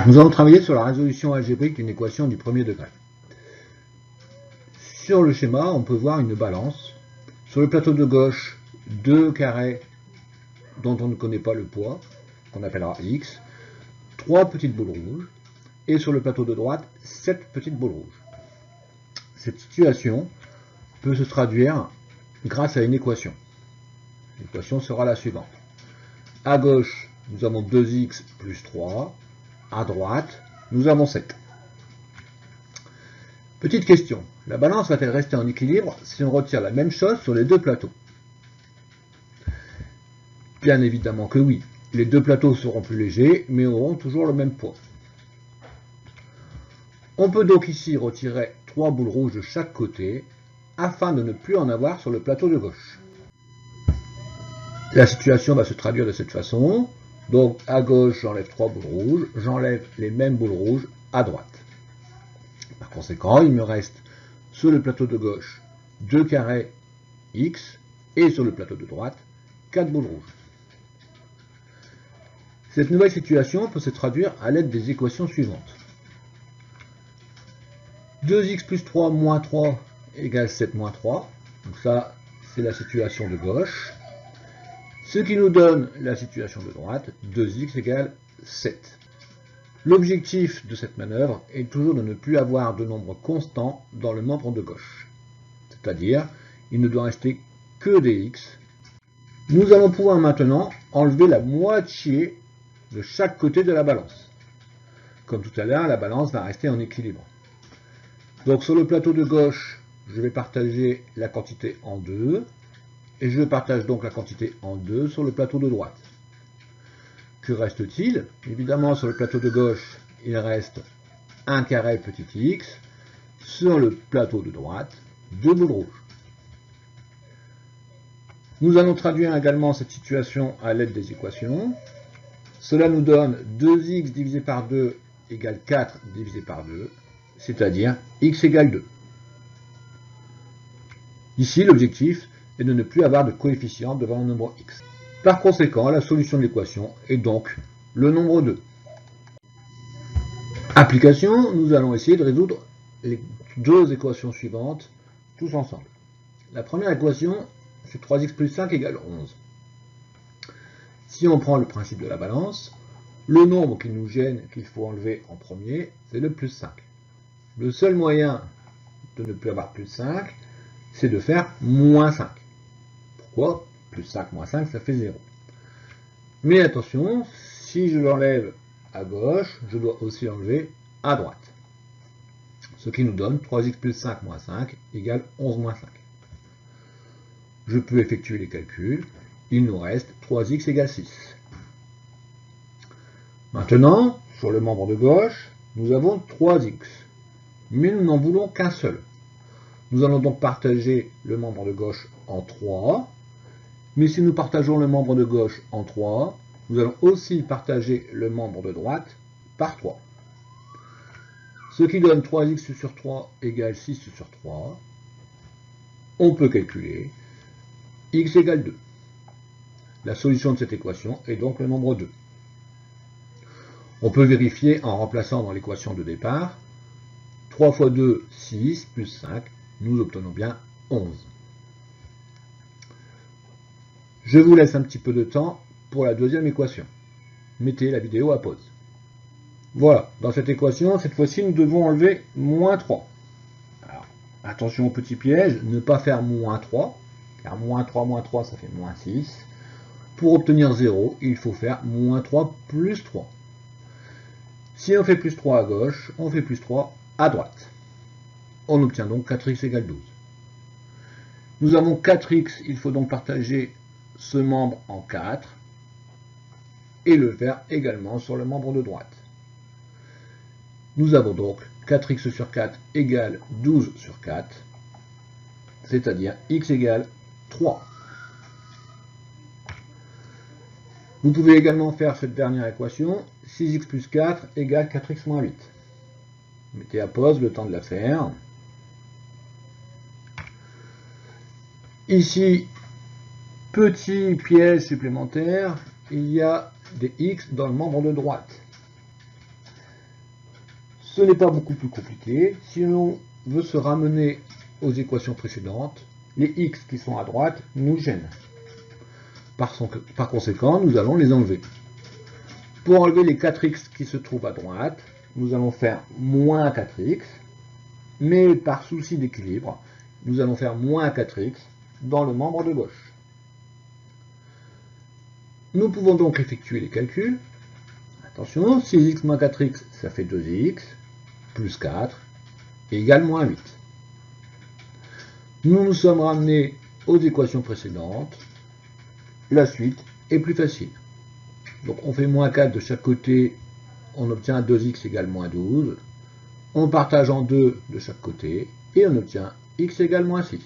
Nous allons travailler sur la résolution algébrique d'une équation du premier degré. Sur le schéma, on peut voir une balance. Sur le plateau de gauche, 2 carrés dont on ne connaît pas le poids, qu'on appellera x, 3 petites boules rouges, et sur le plateau de droite, 7 petites boules rouges. Cette situation peut se traduire grâce à une équation. L'équation sera la suivante. À gauche, nous avons 2x plus 3. À droite, nous avons 7. Petite question, la balance va-t-elle rester en équilibre si on retire la même chose sur les deux plateaux? Bien évidemment que oui. Les deux plateaux seront plus légers, mais auront toujours le même poids. On peut donc ici retirer 3 boules rouges de chaque côté, afin de ne plus en avoir sur le plateau de gauche. La situation va se traduire de cette façon. Donc à gauche, j'enlève 3 boules rouges, j'enlève les mêmes boules rouges à droite. Par conséquent, il me reste sur le plateau de gauche 2 carrés x et sur le plateau de droite 4 boules rouges. Cette nouvelle situation peut se traduire à l'aide des équations suivantes. 2x plus 3 moins 3 égale 7 moins 3. Donc ça, c'est la situation de gauche. Ce qui nous donne la situation de droite, 2x égale 7. L'objectif de cette manœuvre est toujours de ne plus avoir de nombre constant dans le membre de gauche. C'est-à-dire, il ne doit rester que des x. Nous allons pouvoir maintenant enlever la moitié de chaque côté de la balance. Comme tout à l'heure, la balance va rester en équilibre. Donc sur le plateau de gauche, je vais partager la quantité en deux. Et je partage donc la quantité en deux sur le plateau de droite. Que reste-t-il? Évidemment, sur le plateau de gauche, il reste 1 carré petit x. Sur le plateau de droite, 2 boules rouges. Nous allons traduire également cette situation à l'aide des équations. Cela nous donne 2x divisé par 2 égale 4 divisé par 2, c'est-à-dire x égale 2. Ici, l'objectif est de ne plus avoir de coefficient devant le nombre x. Par conséquent, la solution de l'équation est donc le nombre 2. Application, nous allons essayer de résoudre les deux équations suivantes tous ensemble. La première équation, c'est 3x plus 5 égale 11. Si on prend le principe de la balance, le nombre qui nous gêne, qu'il faut enlever en premier, c'est le plus 5. Le seul moyen de ne plus avoir plus 5, c'est de faire moins 5. Pourquoi? Plus 5 moins 5, ça fait 0. Mais attention, si je l'enlève à gauche, je dois aussi l'enlever à droite. Ce qui nous donne 3x plus 5 moins 5 égale 11 moins 5. Je peux effectuer les calculs. Il nous reste 3x égale 6. Maintenant, sur le membre de gauche, nous avons 3x. Mais nous n'en voulons qu'un seul. Nous allons donc partager le membre de gauche en 3. Mais si nous partageons le membre de gauche en 3, nous allons aussi partager le membre de droite par 3. Ce qui donne 3x sur 3 égale 6 sur 3. On peut calculer x égale 2. La solution de cette équation est donc le nombre 2. On peut vérifier en remplaçant dans l'équation de départ. 3 fois 2, 6, plus 5, nous obtenons bien 11. Je vous laisse un petit peu de temps pour la deuxième équation. Mettez la vidéo à pause. Voilà, dans cette équation, cette fois-ci, nous devons enlever moins 3. Alors, attention au petit piège, ne pas faire moins 3, car moins 3, ça fait moins 6. Pour obtenir 0, il faut faire moins 3 plus 3. Si on fait plus 3 à gauche, on fait plus 3 à droite. On obtient donc 4x égale 12. Nous avons 4x, il faut donc partager ce membre en 4 et le faire également sur le membre de droite. Nous avons donc 4x sur 4 égale 12 sur 4, c'est-à-dire x égale 3. Vous pouvez également faire cette dernière équation, 6x plus 4 égale 4x moins 8. Mettez à pause le temps de la faire. Ici, petit piège supplémentaire, il y a des x dans le membre de droite. Ce n'est pas beaucoup plus compliqué. Si l'on veut se ramener aux équations précédentes, les x qui sont à droite nous gênent. Par conséquent, nous allons les enlever. Pour enlever les 4x qui se trouvent à droite, nous allons faire moins 4x, mais par souci d'équilibre, nous allons faire moins 4x dans le membre de gauche. Nous pouvons donc effectuer les calculs. Attention, 6x moins 4x, ça fait 2x, plus 4, égale moins 8. Nous nous sommes ramenés aux équations précédentes. La suite est plus facile. Donc on fait moins 4 de chaque côté, on obtient 2x égale moins 12. On partage en 2 de chaque côté, et on obtient x égale moins 6.